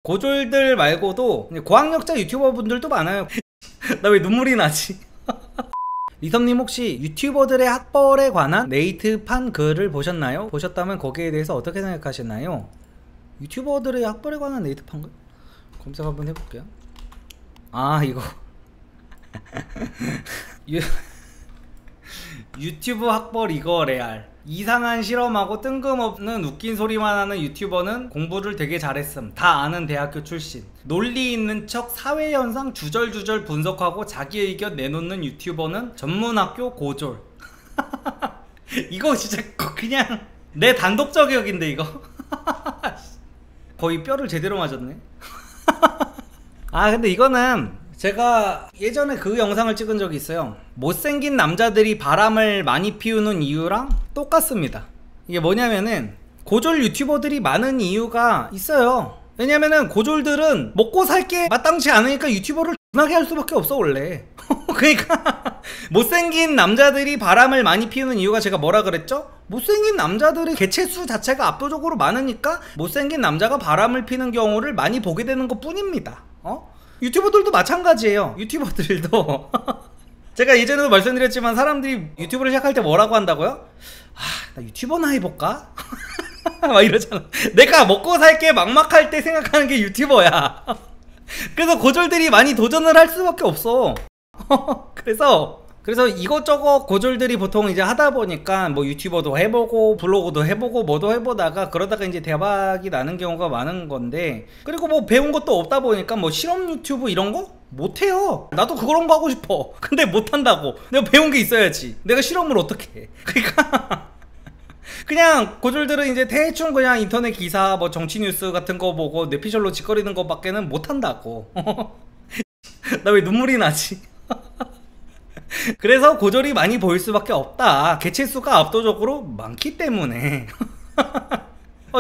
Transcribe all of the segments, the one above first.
고졸들 말고도 고학력자 유튜버 분들도 많아요. 나 왜 눈물이 나지? 리섭님 혹시 유튜버들의 학벌에 관한 네이트판 글을 보셨나요? 보셨다면 거기에 대해서 어떻게 생각하시나요? 유튜버들의 학벌에 관한 네이트판 글? 검색 한번 해볼게요. 아 이거 유튜브 학벌 이거 레알. 이상한 실험하고 뜬금없는 웃긴 소리만 하는 유튜버는 공부를 되게 잘했음. 다 아는 대학교 출신. 논리 있는 척 사회현상 주절주절 분석하고 자기 의견 내놓는 유튜버는 전문학교 고졸. 이거 진짜 그냥 내 단독 저격인데 이거. 거의 뼈를 제대로 맞았네. 아 근데 이거는 제가 예전에 그 영상을 찍은 적이 있어요. 못생긴 남자들이 바람을 많이 피우는 이유랑 똑같습니다. 이게 뭐냐면은 고졸 유튜버들이 많은 이유가 있어요. 왜냐면은 고졸들은 먹고 살 게 마땅치 않으니까 유튜버를 X나게 할 수밖에 없어 원래. 그러니까 못생긴 남자들이 바람을 많이 피우는 이유가 제가 뭐라 그랬죠? 못생긴 남자들이 개체수 자체가 압도적으로 많으니까 못생긴 남자가 바람을 피는 경우를 많이 보게 되는 것 뿐입니다. 유튜버들도 마찬가지예요. 유튜버들도 제가 예전에도 말씀드렸지만 사람들이 유튜브를 시작할 때 뭐라고 한다고요? 아, 나 유튜버나 해볼까? 막 이러잖아. 내가 먹고 살게 막막할 때 생각하는 게 유튜버야. 그래서 고졸들이 많이 도전을 할 수밖에 없어. 그래서 이것저것 고졸들이 보통 이제 하다 보니까 뭐 유튜버도 해보고 블로그도 해보고 뭐도 해보다가 그러다가 이제 대박이 나는 경우가 많은 건데, 그리고 뭐 배운 것도 없다 보니까 뭐 실험 유튜브 이런 거 못해요. 나도 그런 거 하고 싶어. 근데 못한다고. 내가 배운 게 있어야지. 내가 실험을 어떻게 해. 그러니까 그냥 고졸들은 이제 대충 그냥 인터넷 기사 뭐 정치 뉴스 같은 거 보고 뇌피셜로 짓거리는 거 밖에는 못한다고. 나 왜 눈물이 나지? 그래서 고졸이 많이 보일 수밖에 없다. 개체수가 압도적으로 많기 때문에.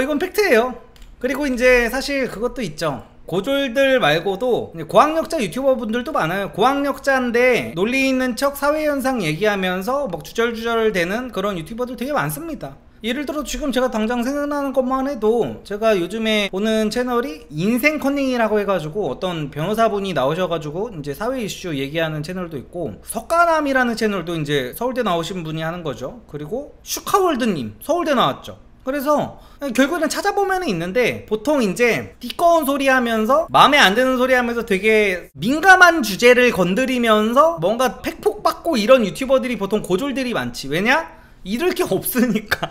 이건 팩트예요. 그리고 이제 사실 그것도 있죠. 고졸들 말고도 고학력자 유튜버 분들도 많아요. 고학력자인데 논리 있는 척 사회현상 얘기하면서 막 주절주절 되는 그런 유튜버들 되게 많습니다. 예를 들어 지금 제가 당장 생각나는 것만 해도 제가 요즘에 보는 채널이 인생 커닝이라고 해가지고 어떤 변호사분이 나오셔가지고 이제 사회 이슈 얘기하는 채널도 있고, 석가남이라는 채널도 이제 서울대 나오신 분이 하는 거죠. 그리고 슈카월드님 서울대 나왔죠. 그래서 결국에는 찾아보면 있는데 보통 이제 띠꺼운 소리 하면서 마음에 안 드는 소리 하면서 되게 민감한 주제를 건드리면서 뭔가 팩폭 받고 이런 유튜버들이 보통 고졸들이 많지. 왜냐? 잃을 게 없으니까.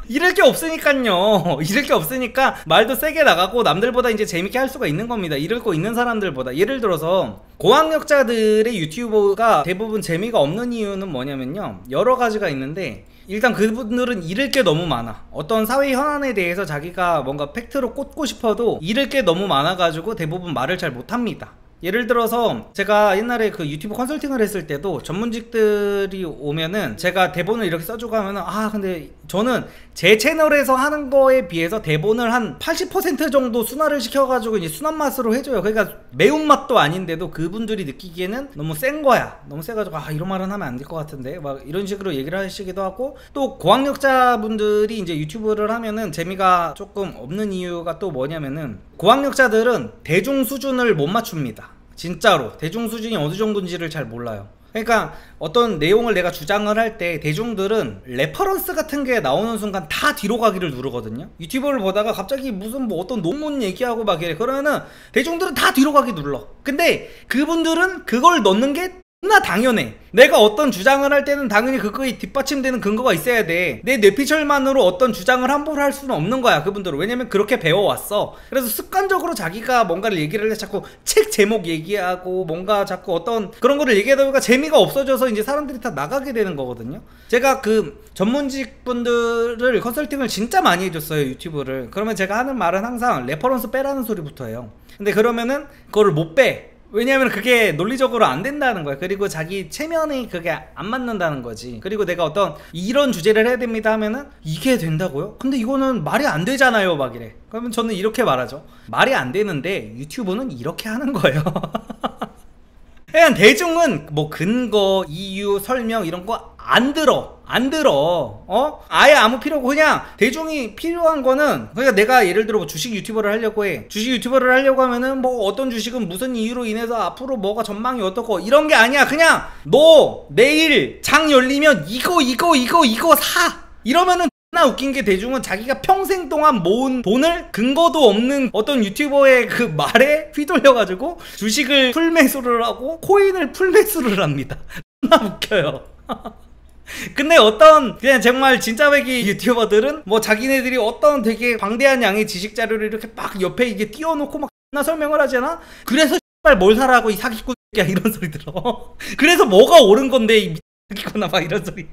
잃을 게 없으니까요. 잃을 게 없으니까 말도 세게 나가고 남들보다 이제 재밌게 할 수가 있는 겁니다. 잃을 거 있는 사람들보다. 예를 들어서 고학력자들의 유튜브가 대부분 재미가 없는 이유는 뭐냐면요, 여러 가지가 있는데, 일단 그분들은 잃을 게 너무 많아. 어떤 사회 현안에 대해서 자기가 뭔가 팩트로 꽂고 싶어도 잃을 게 너무 많아가지고 대부분 말을 잘 못합니다. 예를 들어서 제가 옛날에 그 유튜브 컨설팅을 했을 때도 전문직들이 오면은 제가 대본을 이렇게 써주고 하면은, 아 근데 저는 제 채널에서 하는 거에 비해서 대본을 한 80% 정도 순화를 시켜가지고 이제 순한 맛으로 해줘요. 그러니까 매운맛도 아닌데도 그분들이 느끼기에는 너무 센 거야. 너무 세가지고 아 이런 말은 하면 안 될 것 같은데 막 이런 식으로 얘기를 하시기도 하고, 또 고학력자분들이 이제 유튜브를 하면은 재미가 조금 없는 이유가 또 뭐냐면은, 고학력자들은 대중 수준을 못 맞춥니다. 진짜로 대중 수준이 어느 정도인지를 잘 몰라요. 그러니까 어떤 내용을 내가 주장을 할 때 대중들은 레퍼런스 같은 게 나오는 순간 다 뒤로 가기를 누르거든요. 유튜브를 보다가 갑자기 무슨 뭐 어떤 논문 얘기하고 막 이래. 그러면은 대중들은 다 뒤로 가기 눌러. 근데 그분들은 그걸 넣는 게 나 당연해. 내가 어떤 주장을 할 때는 당연히 그거에 뒷받침되는 근거가 있어야 돼. 내 뇌피셜만으로 어떤 주장을 함부로 할 수는 없는 거야, 그분들은. 왜냐면 그렇게 배워왔어. 그래서 습관적으로 자기가 뭔가를 얘기를 해 자꾸 책 제목 얘기하고 뭔가 자꾸 어떤 그런 거를 얘기하다 보니까 재미가 없어져서 이제 사람들이 다 나가게 되는 거거든요. 제가 그 전문직 분들을 컨설팅을 진짜 많이 해줬어요, 유튜브를. 그러면 제가 하는 말은 항상 레퍼런스 빼라는 소리부터 해요. 근데 그러면은 그거를 못 빼. 왜냐면 그게 논리적으로 안 된다는 거야. 그리고 자기 체면이 그게 안 맞는다는 거지. 그리고 내가 어떤 이런 주제를 해야 됩니다 하면은 이게 된다고요? 근데 이거는 말이 안 되잖아요 막 이래. 그러면 저는 이렇게 말하죠. 말이 안 되는데 유튜브는 이렇게 하는 거예요. 그냥 대중은 뭐 근거, 이유, 설명 이런 거 안 들어. 안 들어. 아예 아무 필요 없고 그냥 대중이 필요한 거는, 그러니까 내가 예를 들어 뭐 주식 유튜버를 하려고 해. 주식 유튜버를 하려고 하면은 뭐 어떤 주식은 무슨 이유로 인해서 앞으로 뭐가 전망이 어떻고 이런 게 아니야. 그냥 너 내일 장 열리면 이거 사, 이러면은 나 웃긴 게 대중은 자기가 평생 동안 모은 돈을 근거도 없는 어떤 유튜버의 그 말에 휘둘려가지고 주식을 풀매수를 하고 코인을 풀매수를 합니다. 나 웃겨요. 근데 어떤 그냥 정말 진짜 배기 유튜버들은 뭐 자기네들이 어떤 되게 방대한 양의 지식 자료를 이렇게 막 옆에 이게 띄워놓고 막 나 설명을 하잖아. 그래서 뭘 사라고 이 사기꾼 야, 이런 소리 들어. 그래서 뭐가 옳은 건데 이 사기꾼아 막 이런 소리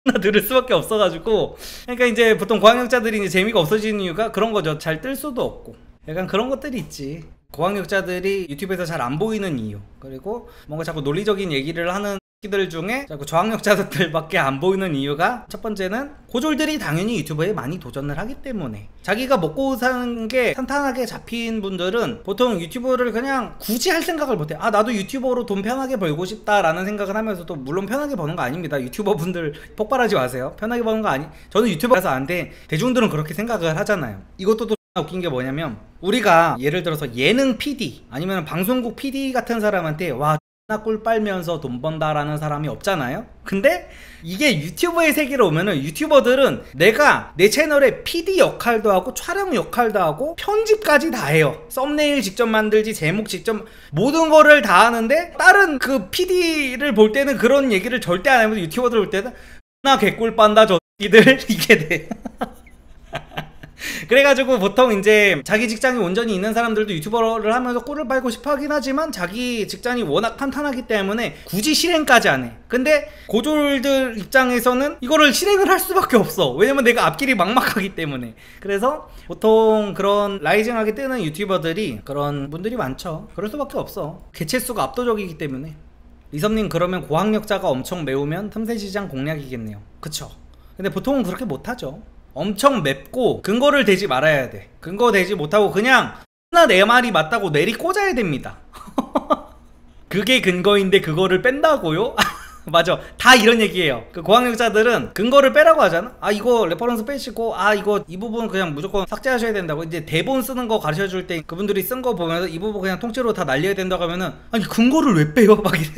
나 들을 수밖에 없어가지고. 그러니까 이제 보통 고학력자들이 이제 재미가 없어지는 이유가 그런 거죠. 잘 뜰 수도 없고 약간 그런 것들이 있지. 고학력자들이 유튜브에서 잘 안 보이는 이유, 그리고 뭔가 자꾸 논리적인 얘기를 하는 들 중에 자꾸 저학력자들밖에 안 보이는 이유가, 첫 번째는 고졸들이 당연히 유튜브에 많이 도전을 하기 때문에. 자기가 먹고 사는 게 탄탄하게 잡힌 분들은 보통 유튜브를 그냥 굳이 할 생각을 못해. 아, 나도 유튜버로 돈 편하게 벌고 싶다 라는 생각을 하면서도, 물론 편하게 버는 거 아닙니다. 유튜버 분들 폭발하지 마세요. 편하게 버는 거 아니, 저는 유튜버라서 안 돼. 대중들은 그렇게 생각을 하잖아요. 이것도 또 웃긴 게 뭐냐면, 우리가 예를 들어서 예능 PD 아니면 방송국 PD 같은 사람한테 와 나 꿀 빨면서 돈 번다라는 사람이 없잖아요. 근데 이게 유튜버의 세계로 오면은 유튜버들은 내가 내 채널에 PD 역할도 하고 촬영 역할도 하고 편집까지 다 해요. 썸네일 직접 만들지, 제목 직접, 모든 거를 다 하는데, 다른 그 PD를 볼 때는 그런 얘기를 절대 안 하면서 유튜버들 볼 때는 나 개꿀 빤다 저 X들 이게 돼. 그래가지고 보통 이제 자기 직장이 온전히 있는 사람들도 유튜버를 하면서 꿀을 빨고 싶어 하긴 하지만 자기 직장이 워낙 탄탄하기 때문에 굳이 실행까지 안 해. 근데 고졸들 입장에서는 이거를 실행을 할 수밖에 없어. 왜냐면 내가 앞길이 막막하기 때문에. 그래서 보통 그런 라이징하게 뜨는 유튜버들이 그런 분들이 많죠. 그럴 수밖에 없어. 개체수가 압도적이기 때문에. 리섭님, 그러면 고학력자가 엄청 매우면 틈새시장 공략이겠네요. 그쵸? 근데 보통은 그렇게 못하죠. 엄청 맵고 근거를 대지 말아야 돼. 근거 대지 못하고 그냥 나 내 말이 맞다고 내리 꽂아야 됩니다. 그게 근거인데 그거를 뺀다고요? 맞아, 다 이런 얘기예요. 그 고학력자들은 근거를 빼라고 하잖아. 아, 이거 레퍼런스 빼시고, 아, 이거 이 부분 그냥 무조건 삭제하셔야 된다고. 이제 대본 쓰는 거 가르쳐 줄 때 그분들이 쓴 거 보면서 이 부분 그냥 통째로 다 날려야 된다고 하면은, 아니 근거를 왜 빼요? 막 이래.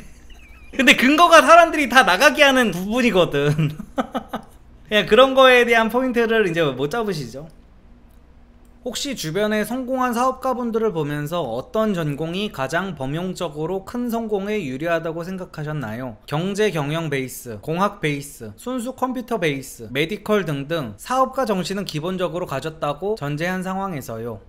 근데 근거가 사람들이 다 나가게 하는 부분이거든. 그냥 그런 거에 대한 포인트를 이제 못 잡으시죠. 혹시 주변에 성공한 사업가분들을 보면서 어떤 전공이 가장 범용적으로 큰 성공에 유리하다고 생각하셨나요? 경제 경영 베이스, 공학 베이스, 순수 컴퓨터 베이스, 메디컬 등등 사업가 정신은 기본적으로 가졌다고 전제한 상황에서요.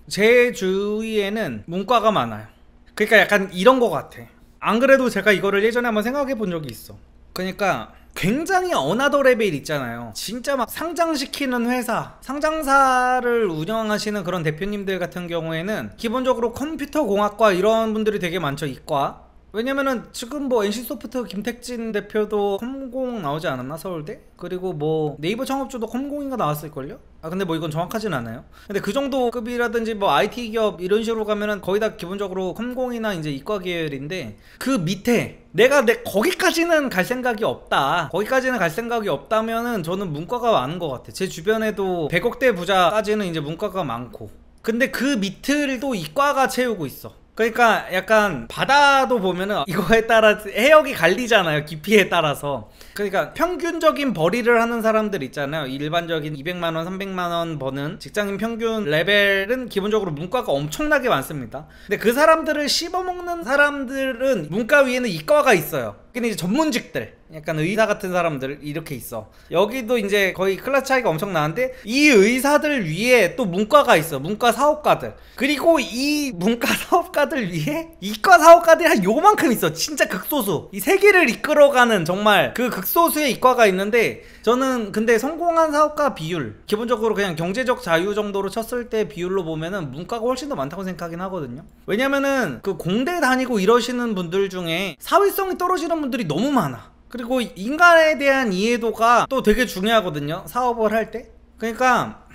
제 주위에는 문과가 많아요. 그러니까 약간 이런 거 같아. 안 그래도 제가 이거를 예전에 한번 생각해 본 적이 있어. 그러니까 굉장히 어나더 레벨 있잖아요. 진짜 막 상장시키는 회사, 상장사를 운영하시는 그런 대표님들 같은 경우에는 기본적으로 컴퓨터 공학과 이런 분들이 되게 많죠. 이과. 왜냐면은 지금 뭐 NC소프트 김택진 대표도 컴공 나오지 않았나? 서울대? 그리고 뭐 네이버 창업주도 컴공인가 나왔을걸요? 아, 근데 뭐 이건 정확하진 않아요. 근데 그 정도 급이라든지 뭐 IT 기업 이런 식으로 가면은 거의 다 기본적으로 컴공이나 이제 이과 계열인데, 그 밑에 내가 거기까지는 갈 생각이 없다, 거기까지는 갈 생각이 없다면은 저는 문과가 많은 것 같아. 제 주변에도 100억대 부자까지는 이제 문과가 많고, 근데 그 밑을도 이과가 채우고 있어. 그러니까 약간 바다도 보면은 이거에 따라 해역이 갈리잖아요, 깊이에 따라서. 그러니까 평균적인 벌이를 하는 사람들 있잖아요. 일반적인 200만원 300만원 버는 직장인 평균 레벨은 기본적으로 문과가 엄청나게 많습니다. 근데 그 사람들을 씹어먹는 사람들은 문과 위에는 이과가 있어요. 근데 이제 전문직들, 약간 의사 같은 사람들 이렇게 있어. 여기도 이제 거의 클래스 차이가 엄청 나는데, 이 의사들 위에 또 문과가 있어. 문과 사업가들. 그리고 이 문과 사업가들 위에 이과 사업가들이 한 요만큼 있어. 진짜 극소수. 이 세계를 이끌어가는 정말 그 극소수의 이과가 있는데, 저는 근데 성공한 사업가 비율, 기본적으로 그냥 경제적 자유 정도로 쳤을 때 비율로 보면은 문과가 훨씬 더 많다고 생각하긴 하거든요. 왜냐면은 그 공대 다니고 이러시는 분들 중에 사회성이 떨어지는 분들이 너무 많아. 그리고 인간에 대한 이해도가 또 되게 중요하거든요, 사업을 할 때. 그러니까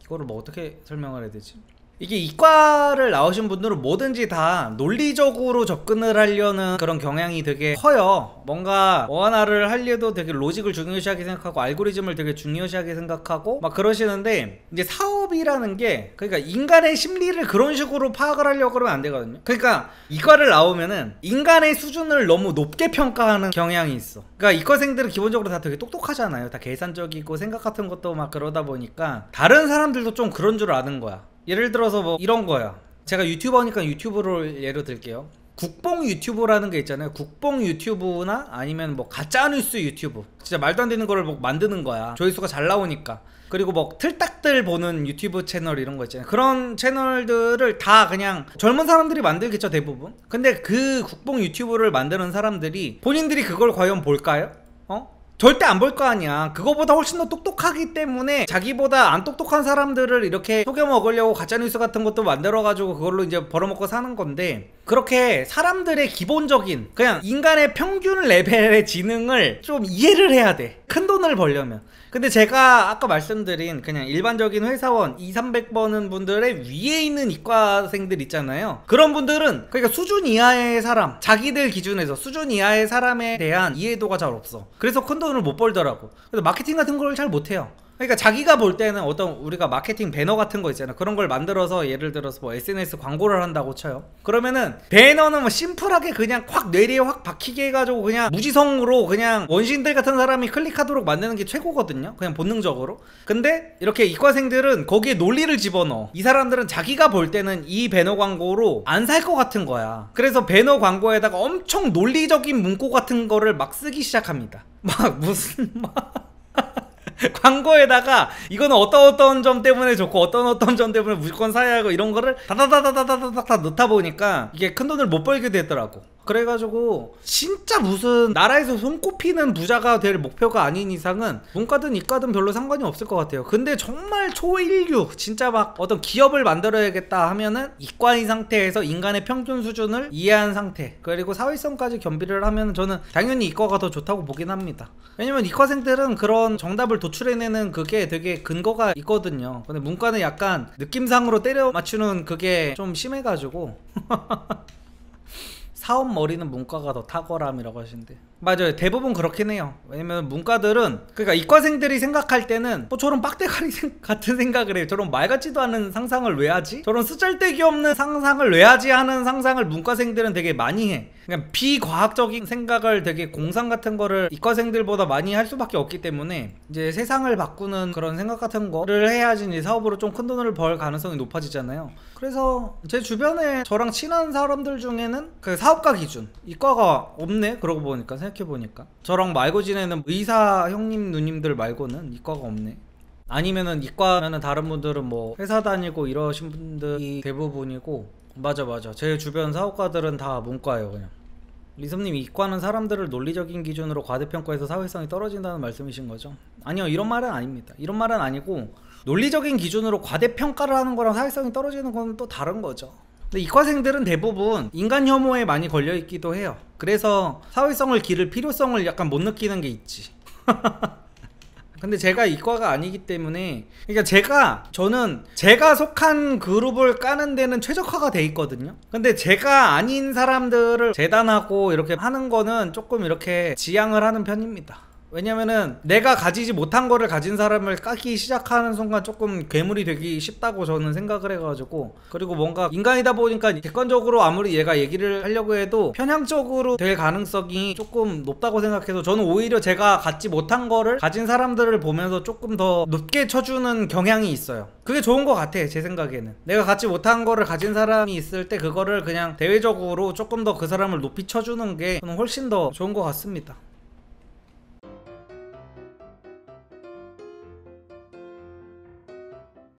이거를 뭐 어떻게 설명을 해야 되지? 이게 이과를 나오신 분들은 뭐든지 다 논리적으로 접근을 하려는 그런 경향이 되게 커요. 뭔가 뭐 하나를 하려도 되게 로직을 중요시하게 생각하고 알고리즘을 되게 중요시하게 생각하고 막 그러시는데, 이제 사업이라는 게 그러니까 인간의 심리를 그런 식으로 파악을 하려고 그러면 안 되거든요. 그러니까 이과를 나오면은 인간의 수준을 너무 높게 평가하는 경향이 있어. 그러니까 이과생들은 기본적으로 다 되게 똑똑하잖아요. 다 계산적이고 생각 같은 것도 막 그러다 보니까 다른 사람들도 좀 그런 줄 아는 거야. 예를 들어서 뭐 이런 거야. 제가 유튜버니까 유튜브를 예로 들게요. 국뽕 유튜브라는 게 있잖아요. 국뽕 유튜브나 아니면 뭐 가짜뉴스 유튜브, 진짜 말도 안 되는 거를 뭐 만드는 거야. 조회수가 잘 나오니까. 그리고 뭐 틀딱들 보는 유튜브 채널 이런 거 있잖아요. 그런 채널들을 다 그냥 젊은 사람들이 만들겠죠, 대부분. 근데 그 국뽕 유튜브를 만드는 사람들이 본인들이 그걸 과연 볼까요? 절대 안 볼 거 아니야. 그거보다 훨씬 더 똑똑하기 때문에 자기보다 안 똑똑한 사람들을 이렇게 속여 먹으려고 가짜뉴스 같은 것도 만들어가지고 그걸로 이제 벌어먹고 사는 건데, 그렇게 사람들의 기본적인 그냥 인간의 평균 레벨의 지능을 좀 이해를 해야 돼, 큰 돈을 벌려면. 근데 제가 아까 말씀드린 그냥 일반적인 회사원 200~300 버는 분들의 위에 있는 이과생들 있잖아요. 그런 분들은 그러니까 수준 이하의 사람, 자기들 기준에서 수준 이하의 사람에 대한 이해도가 잘 없어. 그래서 큰 돈을 못 벌더라고. 그래서 마케팅 같은 걸 잘 못해요. 그러니까 자기가 볼 때는 어떤 우리가 마케팅 배너 같은 거 있잖아요. 그런 걸 만들어서 예를 들어서 뭐 SNS 광고를 한다고 쳐요. 그러면은 배너는 뭐 심플하게 그냥 확 뇌리에 확 박히게 해가지고 그냥 무지성으로 그냥 원신들 같은 사람이 클릭하도록 만드는 게 최고거든요, 그냥 본능적으로. 근데 이렇게 이과생들은 거기에 논리를 집어넣어. 이 사람들은 자기가 볼 때는 이 배너 광고로 안 살 것 같은 거야. 그래서 배너 광고에다가 엄청 논리적인 문구 같은 거를 막 쓰기 시작합니다. 막 무슨 막 광고에다가 이거는 어떤 점 때문에 좋고 어떤 점 때문에 무조건 사야 하고 이런 거를 다다다다다다닥 다 넣다 보니까 이게 큰 돈을 못 벌게 되더라고. 그래가지고 진짜 무슨 나라에서 손꼽히는 부자가 될 목표가 아닌 이상은 문과든 이과든 별로 상관이 없을 것 같아요. 근데 정말 초일류 진짜 막 어떤 기업을 만들어야겠다 하면은 이과인 상태에서 인간의 평균 수준을 이해한 상태, 그리고 사회성까지 겸비를 하면 저는 당연히 이과가 더 좋다고 보긴 합니다. 왜냐면 이과생들은 그런 정답을 도출해내는 그게 되게 근거가 있거든요. 근데 문과는 약간 느낌상으로 때려 맞추는 그게 좀 심해가지고 사업 머리는 문과가 더 탁월함이라고 하시는데, 맞아요. 대부분 그렇긴 해요. 왜냐면 문과들은 그러니까 이과생들이 생각할 때는 뭐 저런 빡대가리 같은 생각을 해요. 저런 말 같지도 않은 상상을 왜 하지? 저런 쓰잘데기 없는 상상을 왜 하지? 하는 상상을 문과생들은 되게 많이 해. 그냥 비과학적인 생각을 되게 공상 같은 거를 이과생들보다 많이 할 수밖에 없기 때문에 이제 세상을 바꾸는 그런 생각 같은 거를 해야지 이제 사업으로 좀 큰 돈을 벌 가능성이 높아지잖아요. 그래서 제 주변에 저랑 친한 사람들 중에는 그 사업가 기준 이과가 없네, 그러고 보니까 생각해보니까. 저랑 말고 지내는 의사 형님 누님들 말고는 이과가 없네. 아니면은 이과면은 다른 분들은 뭐 회사 다니고 이러신 분들이 대부분이고. 맞아 제 주변 사업가들은 다 문과예요. 그냥 리섭님, 이과는 사람들을 논리적인 기준으로 과대평가해서 사회성이 떨어진다는 말씀이신 거죠? 아니요, 이런 말은 아닙니다. 이런 말은 아니고, 논리적인 기준으로 과대평가를 하는 거랑 사회성이 떨어지는 건 또 다른 거죠. 근데 이과생들은 대부분 인간 혐오에 많이 걸려있기도 해요. 그래서 사회성을 기를 필요성을 약간 못 느끼는 게 있지. 근데 제가 이과가 아니기 때문에, 그러니까 저는 제가 속한 그룹을 까는 데는 최적화가 돼 있거든요. 근데 제가 아닌 사람들을 재단하고 이렇게 하는 거는 조금 이렇게 지양을 하는 편입니다. 왜냐면은 내가 가지지 못한 거를 가진 사람을 까기 시작하는 순간 조금 괴물이 되기 쉽다고 저는 생각을 해가지고, 그리고 뭔가 인간이다 보니까 객관적으로 아무리 얘가 얘기를 하려고 해도 편향적으로 될 가능성이 조금 높다고 생각해서 저는 오히려 제가 갖지 못한 거를 가진 사람들을 보면서 조금 더 높게 쳐주는 경향이 있어요. 그게 좋은 것 같아, 제 생각에는. 내가 갖지 못한 거를 가진 사람이 있을 때 그거를 그냥 대외적으로 조금 더 그 사람을 높이 쳐주는 게 저는 훨씬 더 좋은 것 같습니다.